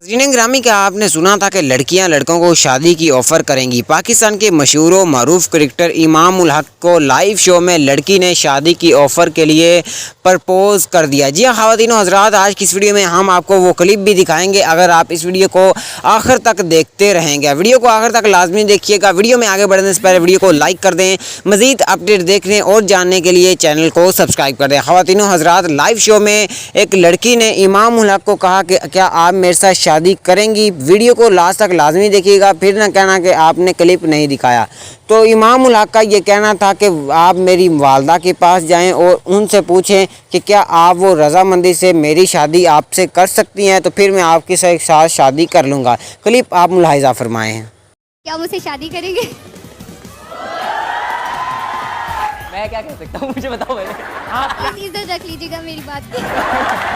नाज़रीन ग्रामी, क्या आपने सुना था कि लड़कियां लड़कों को शादी की ऑफ़र करेंगी। पाकिस्तान के मशहूर व मरूफ क्रिकेटर इमाम उल हक को लाइव शो में लड़की ने शादी की ऑफ़र के लिए प्रपोज़ कर दिया। जी हाँ ख़वातीन हज़रात, आज की इस वीडियो में हम आपको वो क्लिप भी दिखाएंगे। अगर आप इस वीडियो को आखिर तक देखते रहेंगे, वीडियो को आखिर तक लाजमी देखिएगा। वीडियो में आगे बढ़ने से पहले वीडियो को लाइक कर दें। मज़ीद अपडेट देखने और जानने के लिए चैनल को सब्सक्राइब कर दें। ख़वातीन हज़रात, लाइव शो में एक लड़की ने इमाम उल हक को कहा कि क्या आप मेरे साथ शादी करेंगी। वीडियो को लास्ट तक लाजमी देखिएगा, फिर ना कहना कि आपने क्लिप नहीं दिखाया। तो इमाम उल हक का ये कहना था कि आप मेरी वालदा के पास जाएं और उनसे पूछें कि क्या आप वो रज़ामंदी से मेरी शादी आपसे कर सकती हैं, तो फिर मैं आपके साथ शादी कर लूँगा। क्लिप आप मुलाहिज़ा फरमाएँ हैं। क्या मुझसे शादी करेंगे? मैं क्या कह सकता हूँ, मुझे बताओ पहले। प्लीज इज्जत रख लीजिएगा मेरी बात की।